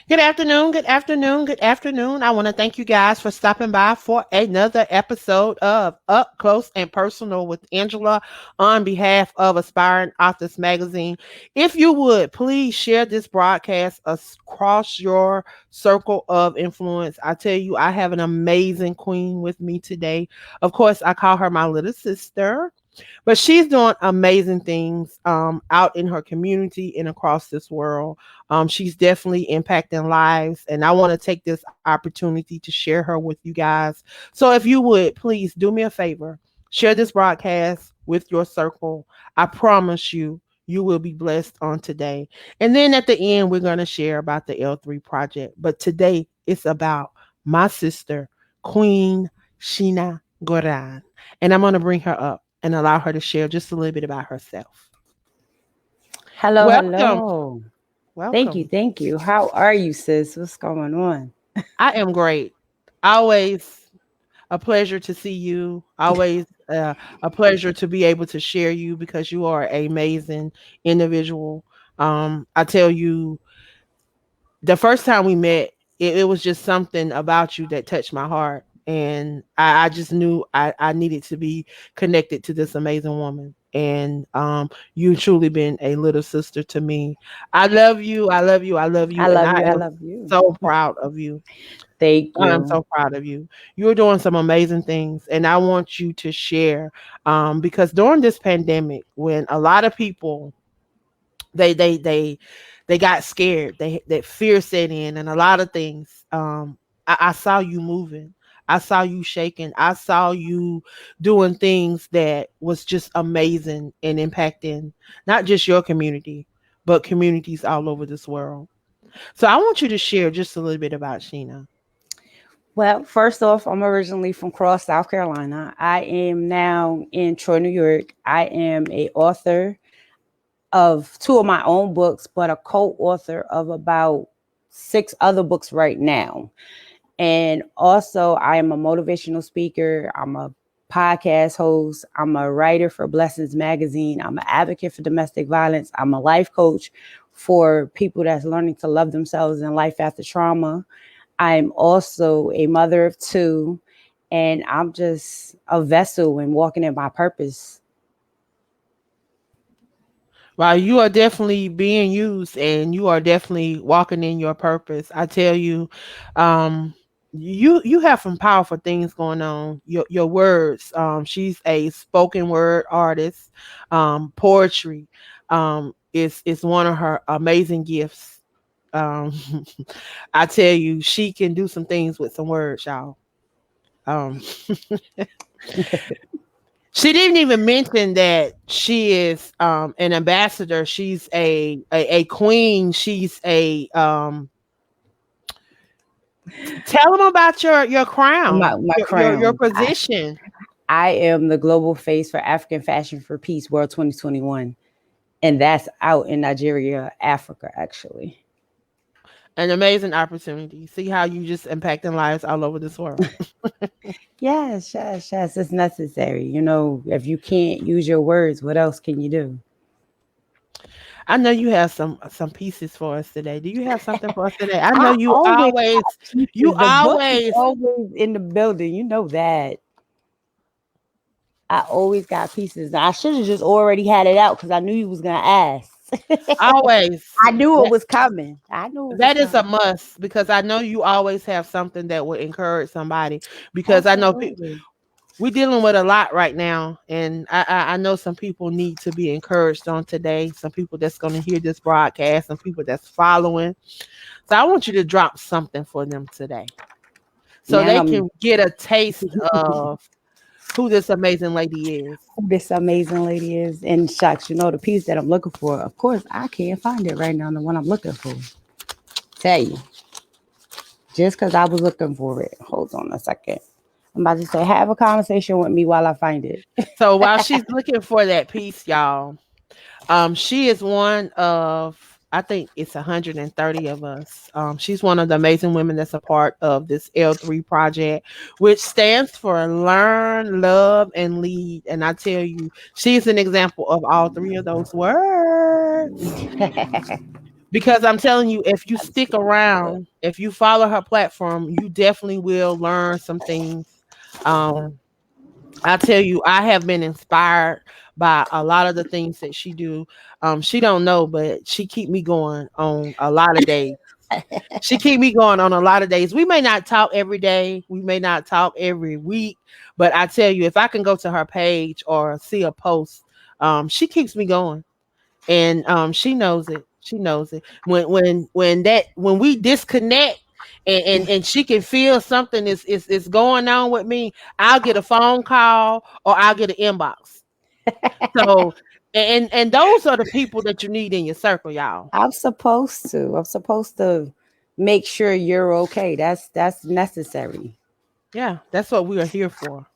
Good afternoon, good afternoon, good afternoon. I want to thank you guys for stopping by for another episode of Up Close and Personal with Angela on behalf of Aspiring Authors Magazine. If you would, please share this broadcast across your circle of influence. I tell you, I have an amazing queen with me today. Of course, I call her my little sister. But she's doing amazing things out in her community and across this world. She's definitely impacting lives, and I want to take this opportunity to share her with you guys. So if you would, please do me a favor, share this broadcast with your circle. I promise you, you will be blessed on today. And then at the end, we're going to share about the L3 project. But today, it's about my sister, Queen Shina Gourdine. And I'm going to bring her up and allow her to share just a little bit about herself. Hello, Welcome. hello. Thank you, Welcome. thank you. How are you, sis? What's going on? I am great. Always a pleasure to see you. Always a pleasure to be able to share you because you are an amazing individual. I tell you, the first time we met, it was just something about you that touched my heart. And I just knew I needed to be connected to this amazing woman. And you truly been a little sister to me. I love you. I love you. I love I you. And love I you. I am love you. so proud of you. Thank I'm you. so proud of you. You're doing some amazing things, and I want you to share. Because during this pandemic, when a lot of people they they they they got scared. They that fear set in, and a lot of things. I saw you moving. I saw you shaking. I saw you doing things that was just amazing and impacting not just your community, but communities all over this world. So I want you to share just a little bit about Sheena. Well, first off, I'm originally from Cross, South Carolina. I am now in Troy, New York. I am a author of two of my own books, but a co-author of about six other books right now. And also, I am a motivational speaker. I'm a podcast host. I'm a writer for Blessings Magazine. I'm an advocate for domestic violence. I'm a life coach for people that's learning to love themselves in life after trauma. I'm also a mother of two, and I'm just a vessel and walking in my purpose. While you are definitely being used and you are definitely walking in your purpose, I tell you, you have some powerful things going on. Your words. She's a spoken word artist. Poetry, is one of her amazing gifts. Um, I tell you, she can do some things with some words, y'all. Um, She didn't even mention that she is an ambassador. She's a queen. She's a tell them about your crown, My your crown. position. I am the global face for African Fashion for Peace World 2021. And that's out in Nigeria, Africa, actually. An amazing opportunity. See how you just impacting lives all over this world. Yes, yes, yes. It's necessary. You know, if you can't use your words, what else can you do? I know you have some pieces for us today. Do you have something for us today? I know I always got you pieces. The book is always always in the building. You know that. I always got pieces. I should have just already had it out because I knew you was gonna ask. always I knew it was coming. I knew it was that is a coming. must because I know you always have something that would encourage somebody because I know Absolutely. we're dealing with a lot right now, and I know some people need to be encouraged on today. Some people that's going to hear this broadcast, some people that's following. So I want you to drop something for them today, so Now they I'm can get a taste of who this amazing lady is. who this amazing lady is. And shucks, you know the piece that I'm looking for. Of course, I can't find it right now. The one I'm looking for. Tell you, just because I was looking for it. Hold on a second. I'm about to say, have a conversation with me while I find it. So while she's looking for that piece, y'all, she is one of I think it's 130 of us. She's one of the amazing women that's a part of this L3 project, which stands for Learn, Love, and Lead. And I tell you, she's an example of all three of those words. Because I'm telling you, if you I'm just stick kidding. But around, if you follow her platform, you definitely will learn some things. Um, I tell you, I have been inspired by a lot of the things that she do. She don't know, but she keep me going on a lot of days. She keep me going on a lot of days. We may not talk every day, we may not talk every week, but I tell you, if I can go to her page or see a post, she keeps me going, and she knows it. She knows it. When we disconnect. And she can feel something is going on with me. I'll get a phone call or I'll get an inbox. So and those are the people that you need in your circle, y'all. I'm supposed to. I'm supposed to make sure you're okay. That's necessary. Yeah, that's what we are here for.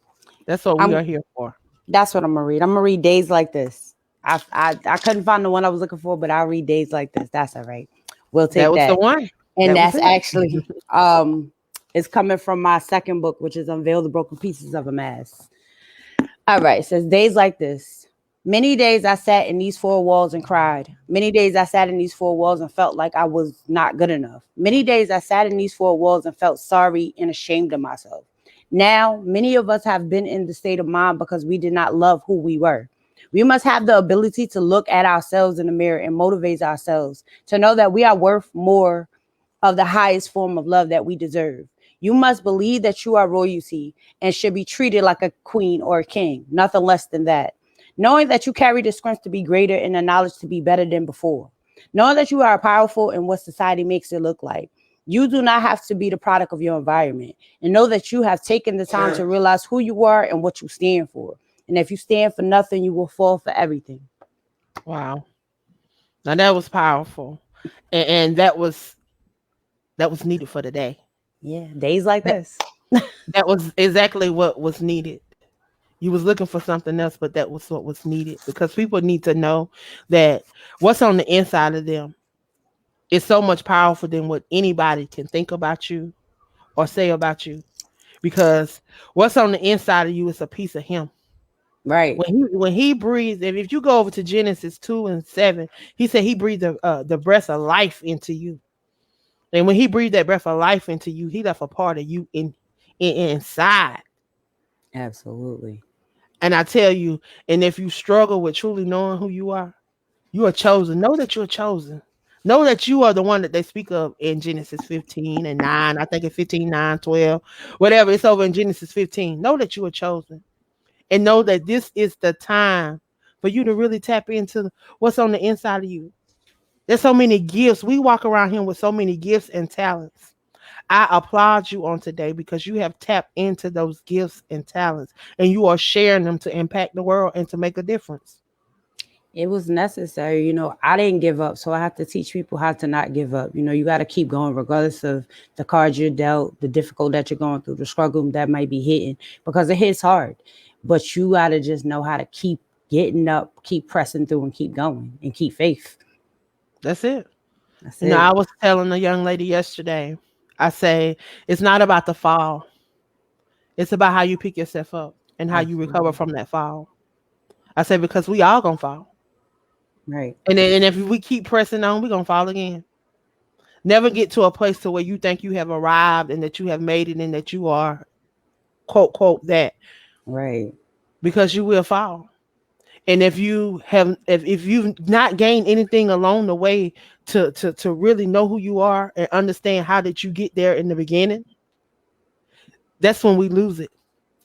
That's what we I'm are here for. That's what I'm gonna read. I'm gonna read Days Like This. I couldn't find the one I was looking for, but I'll read Days Like This. That's all right. We'll That take was the that. one. And That was that's it. actually it's coming from my second book, which is Unveil the Broken Pieces of a Mask. All right, it says days like this. Many days I sat in these four walls and cried. Many days I sat in these four walls and felt like I was not good enough. Many days I sat in these four walls and felt sorry and ashamed of myself. Now, many of us have been in the state of mind because we did not love who we were. We must have the ability to look at ourselves in the mirror and motivate ourselves to know that we are worth more of the highest form of love that we deserve. You must believe that you are royalty and should be treated like a queen or a king, nothing less than that. Knowing that you carry the strength to be greater and the knowledge to be better than before. Knowing that you are powerful in what society makes it look like. You do not have to be the product of your environment. And know that you have taken the time to realize who you are and what you stand for. And if you stand for nothing, you will fall for everything. Wow. Now that was powerful. And that was needed for today. Yeah, days like That, this. that was exactly what was needed. You was looking for something else, but that was what was needed because people need to know that what's on the inside of them is so much powerful than what anybody can think about you or say about you. Because what's on the inside of you is a piece of him. Right. When he breathed, if you go over to Genesis 2:7, he said he breathed the breath of life into you. And when he breathed that breath of life into you, he left a part of you inside. Absolutely. And I tell you, and if you struggle with truly knowing who you are chosen. Know that you're chosen. Know that you are the one that they speak of in Genesis 15:9. I think it's 15:9, 12, whatever. It's over in Genesis 15. Know that you are chosen. And know that this is the time for you to really tap into what's on the inside of you. There's so many gifts. We walk around here with so many gifts and talents. I applaud you on today because you have tapped into those gifts and talents and you are sharing them to impact the world and to make a difference. It was necessary. I didn't give up, so I have to teach people how to not give up. You got to keep going regardless of the cards you're dealt, the difficult that you're going through, the struggle that might be hitting, because it hits hard. But you got to just know how to keep getting up, keep pressing through, and keep going and keep faith. That's it. That's I it. was telling a young lady yesterday, I say, it's not about the fall. It's about how you pick yourself up and how you recover Absolutely. from that fall. I say, because we all gonna fall. Right. And if we keep pressing on, we're gonna fall again. Never get to a place to where you think you have arrived and that you have made it and that you are quote quote that, Right. because you will fall. And if you've not gained anything along the way to really know who you are and understand how did you get there in the beginning, that's when we lose it.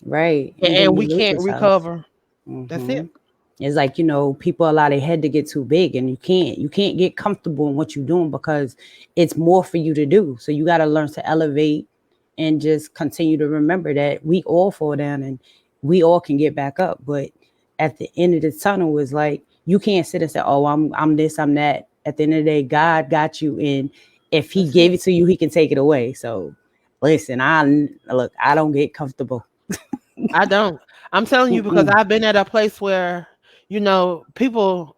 Right. And then And you we lose can't yourself. recover. That's Hmm. it. It's like, people allow their head to get too big, and you can't get comfortable in what you're doing because it's more for you to do. So you got to learn to elevate and just continue to remember that we all fall down and we all can get back up. But at the end of the tunnel is like, you can't sit and say, oh, I'm this, I'm that. At the end of the day, God got you. And if he That's gave it. it to you, he can take it away. So listen, I don't get comfortable. I don't. I'm telling you because Mm-mm. I've been at a place where people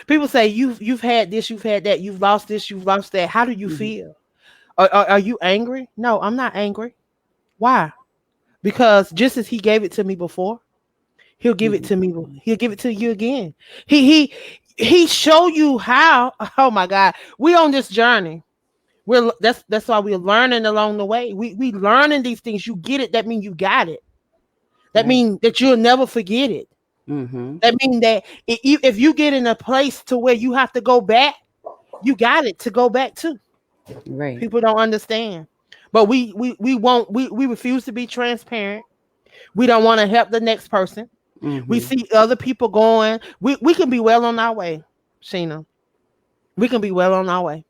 people say you've had this, you've had that, you've lost this, you've lost that. How do you Mhm. feel? Are you angry? No, I'm not angry. Why? Because just as he gave it to me before, he'll give it to me. Mhm. He'll give it to you again. He he show you how. Oh my God, we on this journey. That's why we're learning along the way. We learning these things. You get it. That means you got it. That Right. means that you'll never forget it. Mm-hmm. That means that if you get in a place to where you have to go back, you got it to go back to. Right. People don't understand. But we won't we refuse to be transparent. We don't want to help the next person. We Mm-hmm. see other people going. We can be well on our way, Sheena. We can be well on our way.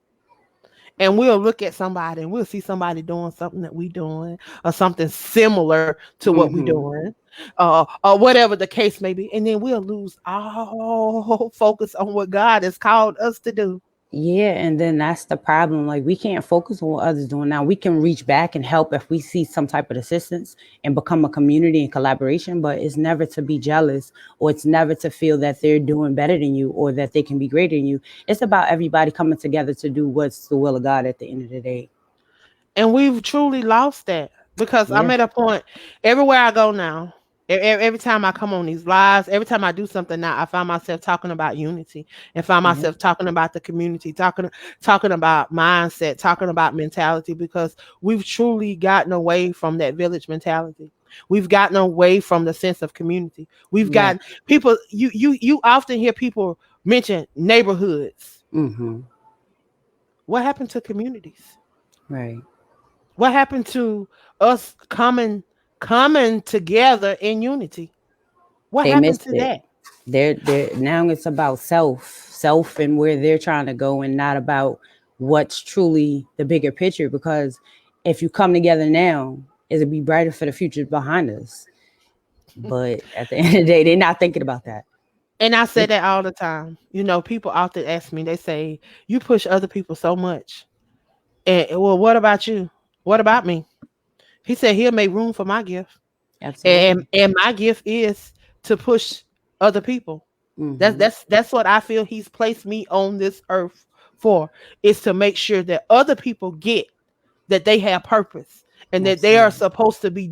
And we'll look at somebody and we'll see somebody doing something that we doing or something similar to what we Mm-hmm. doing, or whatever the case may be. And then we'll lose all focus on what God has called us to do. Yeah, and then that's the problem. Like we can't focus on what others doing now. We can reach back and help if we see some type of assistance and become a community and collaboration, but it's never to be jealous or it's never to feel that they're doing better than you or that they can be greater than you. It's about everybody coming together to do what's the will of God at the end of the day. And we've truly lost that because I'm Yeah. at a point everywhere I go now. Every time I come on these lives, every time I do something now, I find myself talking about unity and find Yeah. myself talking about the community, talking about mindset, talking about mentality, because we've truly gotten away from that village mentality. We've gotten away from the sense of community. We've Right. gotten people. You often hear people mention neighborhoods. Mm-hmm. What happened to communities? Right. What happened to us coming together in unity? What They happened missed to it. that? They're now it's about self and where they're trying to go and not about what's truly the bigger picture, because if you come together now, it'll be brighter for the future behind us. But at the end of the day, they're not thinking about that. And I say that all the time. People often ask me, they say, you push other people so much. And well, what about you? What about me? He said he'll make room for my gift. And Absolutely. and my gift is to push other people. That's Mm-hmm. that's that's what I feel he's placed me on this earth for, is to make sure that other people get that they have purpose and that Absolutely. they're supposed to be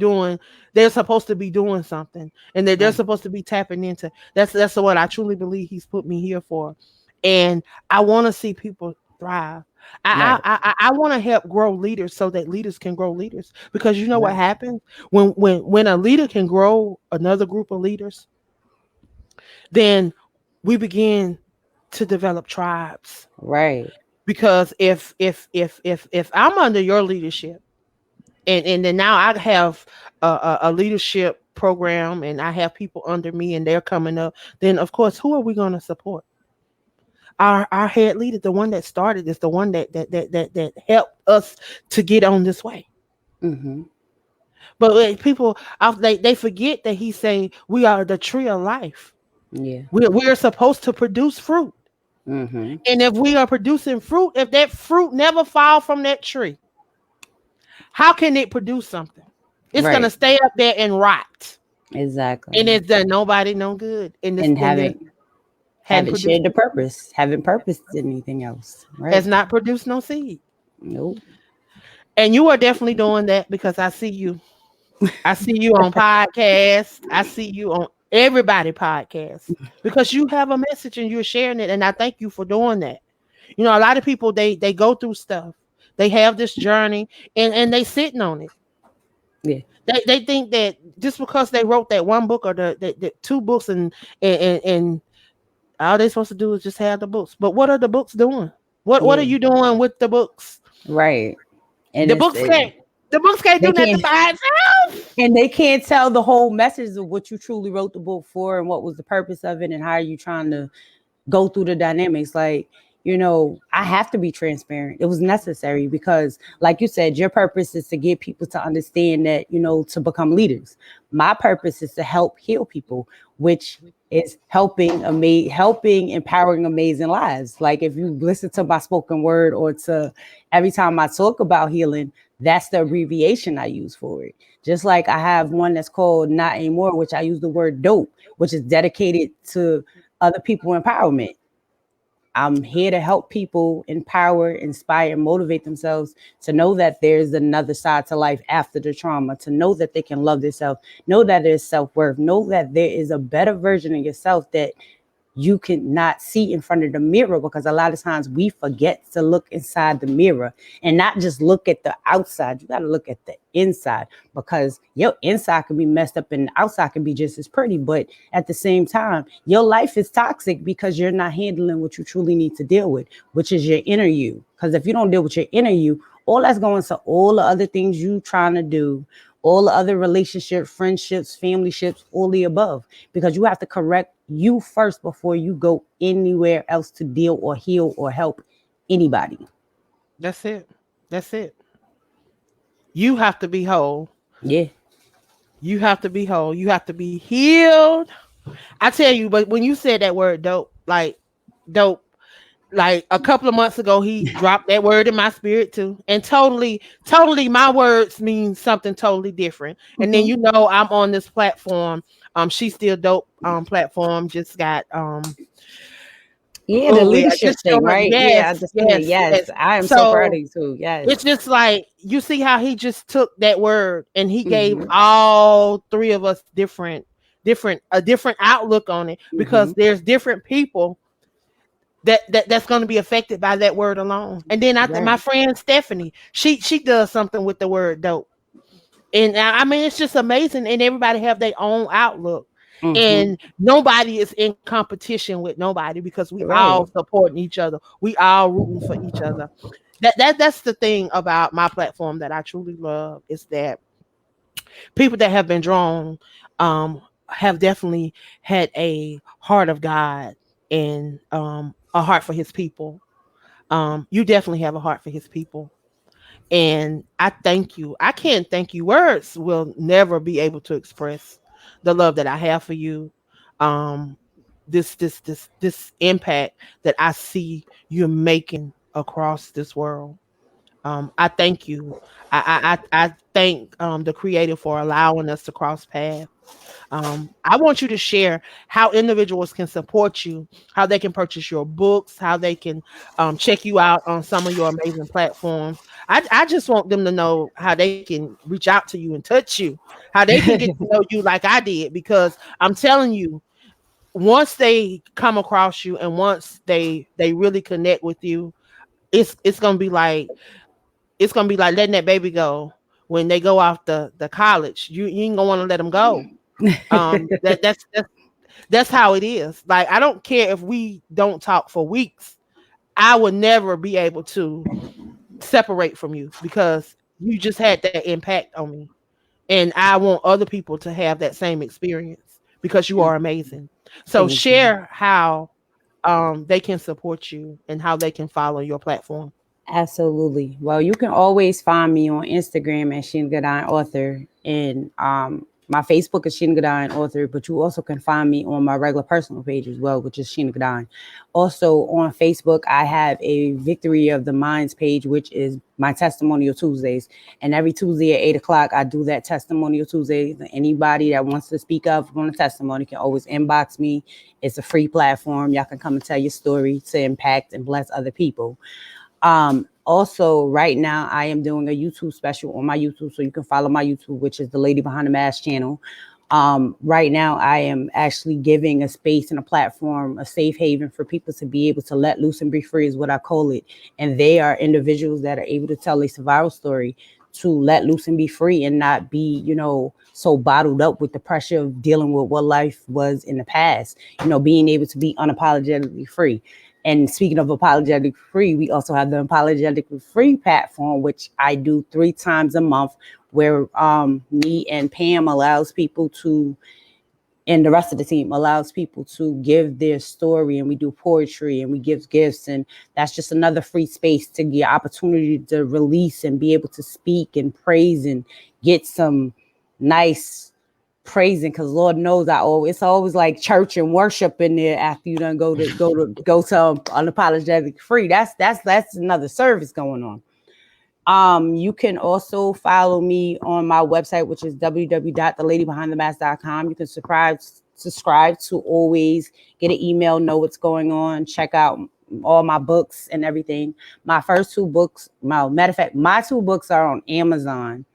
doing something, and that they're Right. supposed to be tapping into. That's what I truly believe he's put me here for. And I want to see people thrive. I Right. I want to help grow leaders so that leaders can grow leaders, because you know what Right. happens when a leader can grow another group of leaders, then we begin to develop tribes. Right. Because if I'm under your leadership, and then now I have a leadership program and I have people under me and they're coming up, then of course who are we going to support? Our head leader, the one that started this, the one that helped us to get on this way. Mm-hmm. But people, they forget that he say we are the tree of life. Yeah. We're supposed to produce fruit. Mm-hmm. And if we are producing fruit, if that fruit never fall from that tree, how can it produce something? It's gonna Right. stay up there and rot, and Exactly. it's done nobody no good in this And in this hadn't haven't produced shared the purpose, haven't purposed anything else. has Right. not produced no seed. Nope. And you are definitely doing that, because I see you. I see you on podcasts. I see you on everybody podcast, because you have a message and you're sharing it. And I thank you for doing that. A lot of people, they go through stuff. They have this journey, and they sitting on it. Yeah. They think that just because they wrote that one book or the two books, and all they're supposed to do is just have the books. But what are the books doing? What are Yeah. you doing with the books? Right. And The books can't the books can't they do nothing can't by itself. and they can't tell the whole message of what you truly wrote the book for and what was the purpose of it and how are you trying to go through the dynamics. Like, I have to be transparent. It was necessary because, like you said, your purpose is to get people to understand that, to become leaders. My purpose is to help heal people, which is helping empowering amazing lives. Like if you listen to my spoken word or to every time I talk about healing, that's the abbreviation I use for it. Just like I have one that's called Not Anymore, which I use the word dope, which is dedicated to other people empowerment. I'm here to help people empower, inspire, and motivate themselves to know that there's another side to life after the trauma, to know that they can love themselves, know that there's self-worth, know that there is a better version of yourself that you can not see in front of the mirror, because a lot of times we forget to look inside the mirror and not just look at the outside. You got to look at the inside, because your inside can be messed up and the outside can be just as pretty. But at the same time, your life is toxic because you're not handling what you truly need to deal with, which is your inner you. Because if you don't deal with your inner you, all that's going to all the other things you trying to do, all the other relationships, friendships, family ships, all the above, because you have to correct you first before you go anywhere else to deal or heal or help anybody. That's it. That's it. You have to be whole. Yeah. You have to be whole. You have to be healed. I tell you, but when you said that word dope, like a couple of months ago, he dropped that word in my spirit too. And totally my words mean something totally different. And then, Mm-hmm. you know, I'm on this platform. She's still dope platform. Just got Yeah, the oh yeah, leadership just thing, showing right? Yeah, I yes, just seen it. yes, Yes, yes. I am so proud of So you too. it's Yes. just like you see how he just took that word and he gave Mm-hmm. all three of us a different outlook on it, Mm-hmm. because there's different people that's going to be affected by that word alone. And then I think my Right. friend Stephanie, she does something with the word dope. And I mean, it's just amazing. And everybody have their own outlook. Mm-hmm. And nobody is in competition with nobody, because we all Right. supporting each other. We all rooting for each other. That's the thing about my platform that I truly love, is that people that have been drawn have definitely had a heart of God, and a heart for his people. You definitely have a heart for his people. And I thank you. I can't thank you. Words will never be able to express the love that I have for you. Um, this impact that I see you're making across this world. I thank you. I thank the creator for allowing us to cross paths. I want you to share how individuals can support you, how they can purchase your books, how they can check you out on some of your amazing platforms. I just want them to know how they can reach out to you and touch you, how they can get to know you like I did, because I'm telling you, once they come across you and once they really connect with you, it's gonna be like letting that baby go when they go off the college. You ain't gonna want to let them go. That's how it is. Like, I don't care if we don't talk for weeks. I would never be able to separate from you, because you just had that impact on me. And I want other people to have that same experience, because you are amazing. So Thank you. share how they can support you and how they can follow your platform. Absolutely. Well, you can always find me on Instagram at Gourdine Author, and my Facebook is Gourdine Author, but you also can find me on my regular personal page as well, which is Gourdine. Also on Facebook, I have a Victory of the Minds page, which is my Testimonial Tuesdays. And every Tuesday at 8 o'clock, I do that Testimonial Tuesdays. Anybody that wants to speak up on a testimony can always inbox me. It's a free platform. Y'all can come and tell your story to impact and bless other people. Also right now I am doing a YouTube special on my YouTube, so you can follow my YouTube, which is the Lady Behind the Mask channel. Right now I am actually giving a space and a platform, a safe haven for people to be able to let loose and be free, is what I call it. And they are individuals that are able to tell a survival story, to let loose and be free, and not be, so bottled up with the pressure of dealing with what life was in the past, being able to be unapologetically free. And speaking of apologetic free, we also have the apologetically free platform, which I do 3 times a month, where me and Pam allows people to, and the rest of the team allows people to give their story, and we do poetry and we give gifts. And that's just another free space to get opportunity to release and be able to speak and praise and get some nice praising, because Lord knows it's always like church and worship in there after you done go to unapologetic free. That's another service going on. You can also follow me on my website, which is www.theladybehindthemask.com. You can subscribe to always get an email, know what's going on, check out all my books and everything. My first 2 books, matter of fact, my 2 books are on Amazon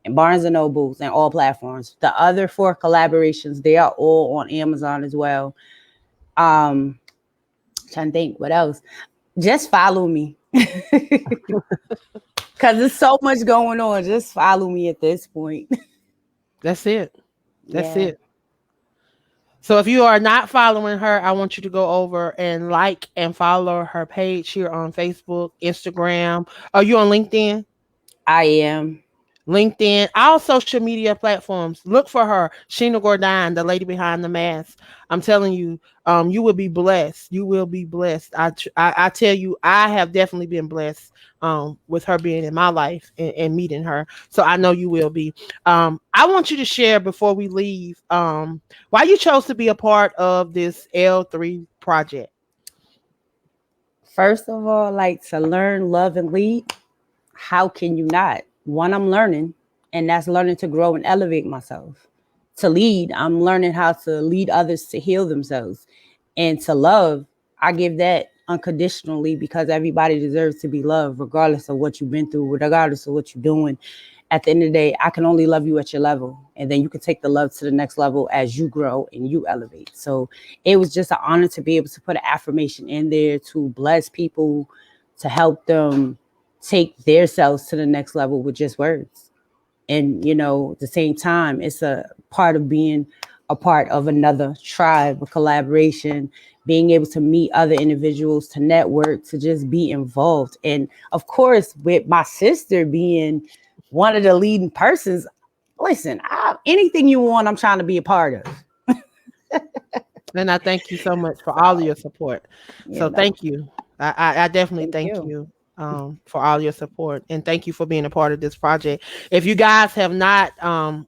and Barnes and Nobles and all platforms. The other 4 collaborations, they are all on Amazon as well. Um, Trying to think what else. Just follow me. Cause there's so much going on. Just follow me at this point. That's it. That's Yeah. it. So if you are not following her, I want you to go over and like and follow her page here on Facebook, Instagram. Are you on LinkedIn? I am. LinkedIn, all social media platforms. Look for her, Sheena Gourdine, the lady behind the mask. I'm telling you, you will be blessed. You will be blessed. I tell you, I have definitely been blessed with her being in my life and meeting her. So I know you will be. I want you to share before we leave why you chose to be a part of this L3 project. First of all, like to learn, love, and lead. How can you not? One, I'm learning, and that's learning to grow and elevate myself. To lead, I'm learning how to lead others to heal themselves. And to love, I give that unconditionally because everybody deserves to be loved, regardless of what you've been through, regardless of what you're doing. At the end of the day, I can only love you at your level. And then you can take the love to the next level as you grow and you elevate. So it was just an honor to be able to put an affirmation in there to bless people, to help them take their selves to the next level with just words. And, at the same time, it's a part of being a part of another tribe, a collaboration, being able to meet other individuals, to network, to just be involved. And of course, with my sister being one of the leading persons, listen, anything you want, I'm trying to be a part of. And I thank you so much for all of So, your support. you So know, thank you. I definitely thank thank you. you for all your support and thank you for being a part of this project. If you guys have not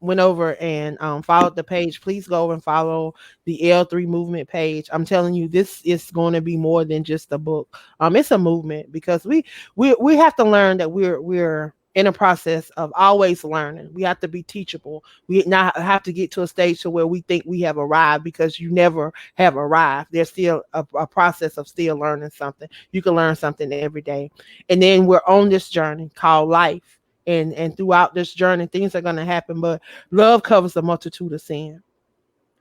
went over and followed the page, please go over and follow the L3 movement page. I'm telling you, this is going to be more than just a book. It's a movement because we have to learn that we're in a process of always learning. We have to be teachable. We not have to get to a stage to where we think we have arrived because you never have arrived. There's still a process of still learning something. You can learn something every day. And then we're on this journey called life. And throughout this journey, things are going to happen. But love covers a multitude of sin.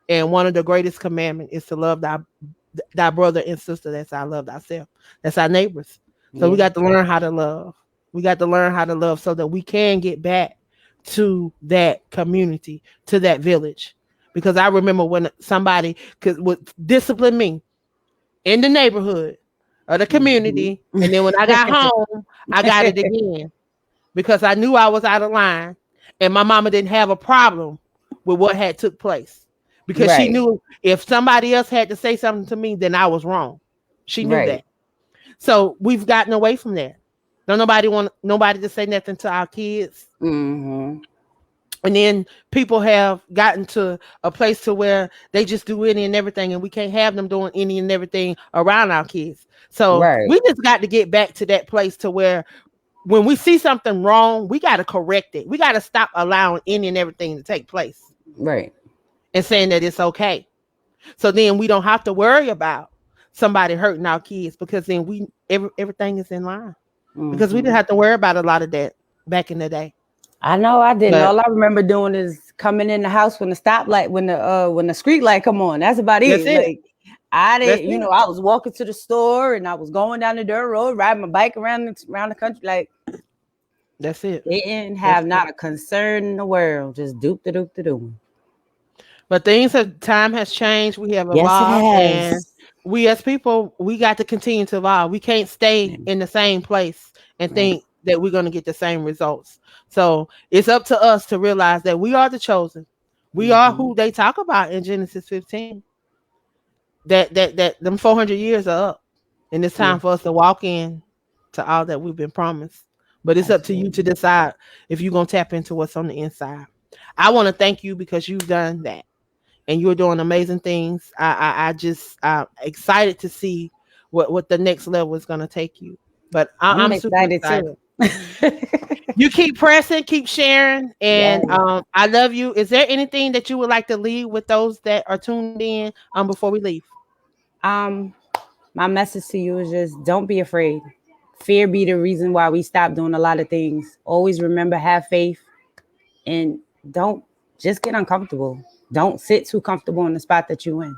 And one of the greatest commandments is to love thy brother and sister. That's our love thyself. That's our neighbors. So we Yeah. got to learn how to love. We got to learn how to love so that we can get back to that community, to that village. Because I remember when somebody would discipline me in the neighborhood or the Mhm. community, and then when I got home, I got it again because I knew I was out of line, and my mama didn't have a problem with what had took place because she Right. knew if somebody else had to say something to me, then I was wrong. She knew Right. that. So we've gotten away from that. Don't nobody want nobody to say nothing to our kids. Hmm. And then people have gotten to a place to where they just do any and everything, and we can't have them doing any and everything around our kids. So Right. we just got to get back to that place to where when we see something wrong, we got to correct it. We got to stop allowing any and everything to take place Right. and saying that it's okay. So then we don't have to worry about somebody hurting our kids because then everything is in line because we didn't Hmm. have to worry about a lot of that back in the day. I know I didn't. But All I remember doing is coming in the house when the stoplight, when the street light come on. That's about that's it. it. Like I That's didn't, it. I was walking to the store and I was going down the dirt road, riding my bike around the country. Like That's it. they didn't That's have it. not a concern in the world. Just doop the doop the doop. But time has changed. We have Yes, it evolved, and has. we as people, we got to continue to evolve. We can't stay in the same place and Right. think that we're going to get the same results. So it's up to us to realize that we are the chosen. We are Hmm. who they talk about in Genesis 15. That them 400 years are up, and it's Yeah, time for us to walk in to all that we've been promised. But it's up to you to absolutely. decide if you're gonna tap into what's on the inside. I want to thank you because you've done that and you're doing amazing things. I just excited to see what the next level is gonna take you. But I'm I'm super excited excited. too. You keep pressing, keep sharing, and Yes. I love you. Is there anything that you would like to leave with those that are tuned in before we leave? Um, my message to you is just don't be afraid. Fear be the reason why we stop doing a lot of things. Always remember, have faith, and don't just get uncomfortable. Don't sit too comfortable in the spot that you're in.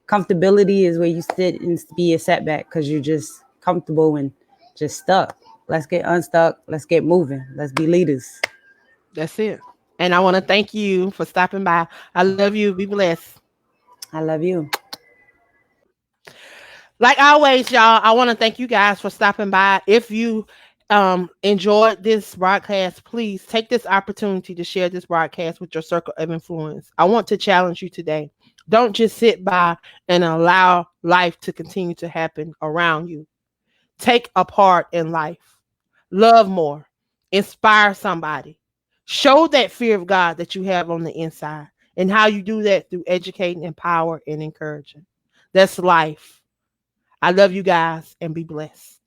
Comfortability is where you sit and be a setback because you're just comfortable and just stuck. Let's get unstuck. Let's get moving. Let's be leaders. That's it. And I want to thank you for stopping by. I love you. Be blessed. I love you. Like always, y'all, I want to thank you guys for stopping by. If you enjoyed this broadcast, please take this opportunity to share this broadcast with your circle of influence. I want to challenge you today. Don't just sit by and allow life to continue to happen around you. Take a part in life. Love more. Inspire somebody. Show that fear of God that you have on the inside. And how you do that through educating, empower, and encouraging. That's life. I love you guys and be blessed.